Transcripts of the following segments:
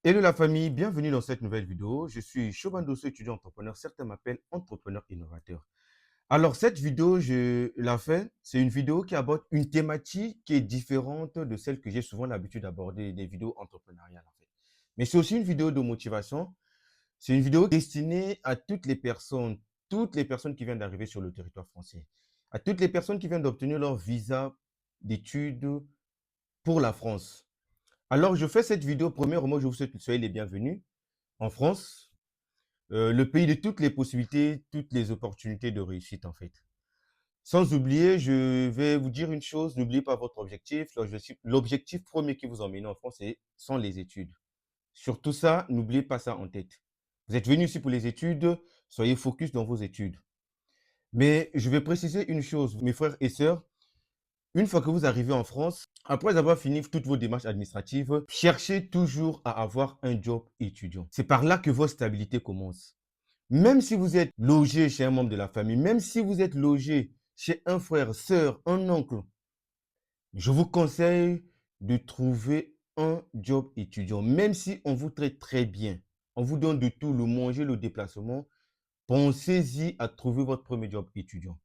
Hello la famille, bienvenue dans cette nouvelle vidéo. Je suis Shoban Dosso, étudiant entrepreneur. Certains m'appellent entrepreneur innovateur. Alors cette vidéo, je la fais, c'est une vidéo qui aborde une thématique qui est différente de celle que j'ai souvent l'habitude d'aborder des vidéos entrepreneuriales en fait. Mais c'est aussi une vidéo de motivation. C'est une vidéo destinée à toutes les personnes qui viennent d'arriver sur le territoire français, à toutes les personnes qui viennent d'obtenir leur visa d'études pour la France. Alors, je fais cette vidéo. Premièrement, je vous souhaite que vous soyez les bienvenus en France, le pays de toutes les possibilités, toutes les opportunités de réussite, en fait. Sans oublier, je vais vous dire une chose, n'oubliez pas votre objectif. L'objectif premier qui vous emmène en France sont les études. Surtout ça, n'oubliez pas ça en tête. Vous êtes venu ici pour les études, soyez focus dans vos études. Mais je vais préciser une chose, mes frères et sœurs, une fois que vous arrivez en France, après avoir fini toutes vos démarches administratives, cherchez toujours à avoir un job étudiant. C'est par là que votre stabilité commence. Même si vous êtes logé chez un membre de la famille, même si vous êtes logé chez un frère, sœur, un oncle, je vous conseille de trouver un job étudiant. Même si on vous traite très bien, on vous donne de tout, le manger, le déplacement, pensez-y à trouver votre premier job étudiant.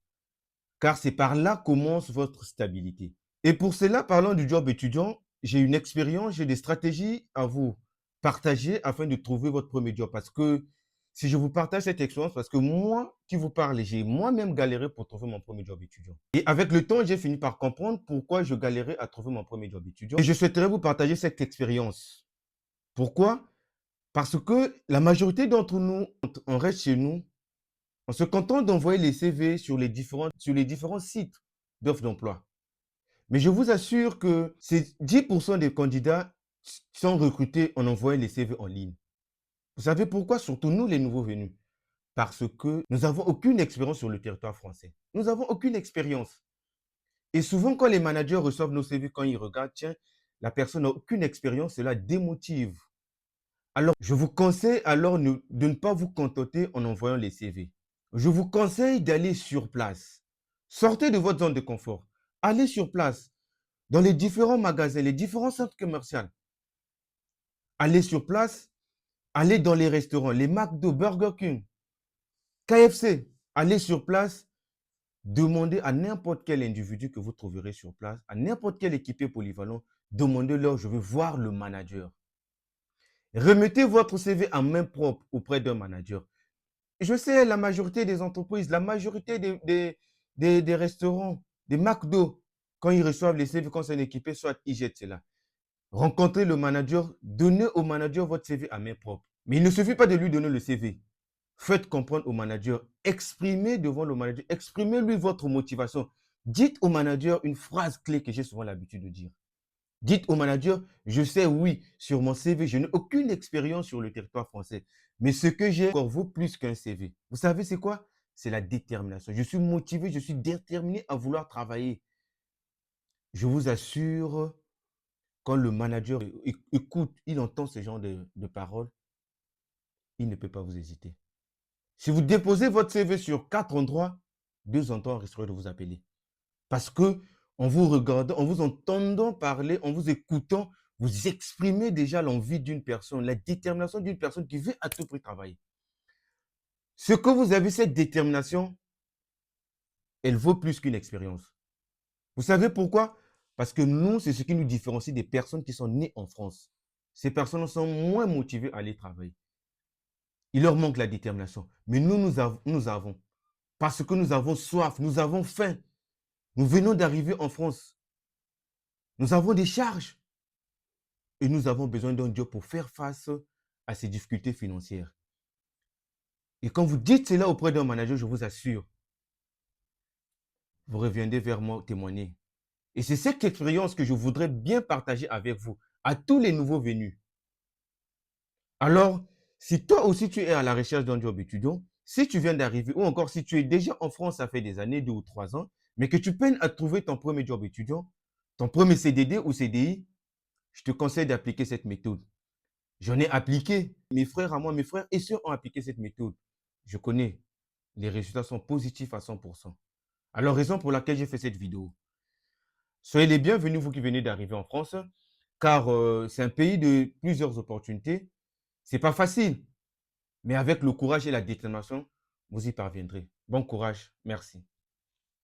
Car c'est par là commence votre stabilité. Et pour cela, parlant du job étudiant, j'ai une expérience, j'ai des stratégies à vous partager afin de trouver votre premier job. Parce que si je vous partage cette expérience, parce que moi qui vous parle, j'ai moi-même galéré pour trouver mon premier job étudiant. Et avec le temps, j'ai fini par comprendre pourquoi je galérais à trouver mon premier job étudiant. Et je souhaiterais vous partager cette expérience. Pourquoi? Parce que la majorité d'entre nous, on reste chez nous, on se contente d'envoyer les CV sur les différents sites d'offres d'emploi. Mais je vous assure que ces 10% des candidats sont recrutés en envoyant les CV en ligne. Vous savez pourquoi? Surtout nous, les nouveaux venus. Parce que nous n'avons aucune expérience sur le territoire français. Nous n'avons aucune expérience. Et souvent, quand les managers reçoivent nos CV, quand ils regardent, tiens, la personne n'a aucune expérience, cela démotive. Alors, je vous conseille alors de ne pas vous contenter en envoyant les CV. Je vous conseille d'aller sur place. Sortez de votre zone de confort. Allez sur place, dans les différents magasins, les différents centres commerciaux. Allez sur place, allez dans les restaurants, les McDo, Burger King, KFC. Allez sur place, demandez à n'importe quel individu que vous trouverez sur place, à n'importe quel équipier polyvalent, demandez-leur, je veux voir le manager. Remettez votre CV en main propre auprès d'un manager. Je sais, la majorité des entreprises, la majorité des restaurants, des McDo, quand ils reçoivent les CV, quand c'est un équipé, soit ils jettent cela. Rencontrez le manager, donnez au manager votre CV à main propre. Mais il ne suffit pas de lui donner le CV. Faites comprendre au manager, exprimez devant le manager, exprimez-lui votre motivation. Dites au manager une phrase clé que j'ai souvent l'habitude de dire. Dites au manager, je sais, oui, sur mon CV, je n'ai aucune expérience sur le territoire français. Mais ce que j'ai encore vaut plus qu'un CV. Vous savez, c'est quoi? C'est la détermination. Je suis motivé, je suis déterminé à vouloir travailler. Je vous assure, quand le manager écoute, il entend ce genre de paroles, il ne peut pas vous hésiter. Si vous déposez votre CV sur 4 endroits, 2 endroits risqueraient de vous appeler. Parce que en vous regardant, en vous entendant parler, en vous écoutant, vous exprimez déjà l'envie d'une personne, la détermination d'une personne qui veut à tout prix travailler. Ce que vous avez, cette détermination, elle vaut plus qu'une expérience. Vous savez pourquoi? Parce que nous, c'est ce qui nous différencie des personnes qui sont nées en France. Ces personnes sont moins motivées à aller travailler. Il leur manque la détermination. Mais nous avons. Parce que nous avons soif, nous avons faim. Nous venons d'arriver en France. Nous avons des charges. Et nous avons besoin d'un job pour faire face à ces difficultés financières. Et quand vous dites cela auprès d'un manager, je vous assure, vous reviendrez vers moi témoigner. Et c'est cette expérience que je voudrais bien partager avec vous, à tous les nouveaux venus. Alors, si toi aussi tu es à la recherche d'un job étudiant, si tu viens d'arriver, ou encore si tu es déjà en France, ça fait des années, 2 ou 3 ans, mais que tu peines à trouver ton premier job étudiant, ton premier CDD ou CDI, je te conseille d'appliquer cette méthode. J'en ai appliqué. Mes frères à moi, mes frères et sœurs ont appliqué cette méthode. Je connais. Les résultats sont positifs à 100%. Alors, raison pour laquelle j'ai fait cette vidéo. Soyez les bienvenus, vous qui venez d'arriver en France. car c'est un pays de plusieurs opportunités. C'est pas facile, mais avec le courage et la détermination, vous y parviendrez. Bon courage. Merci.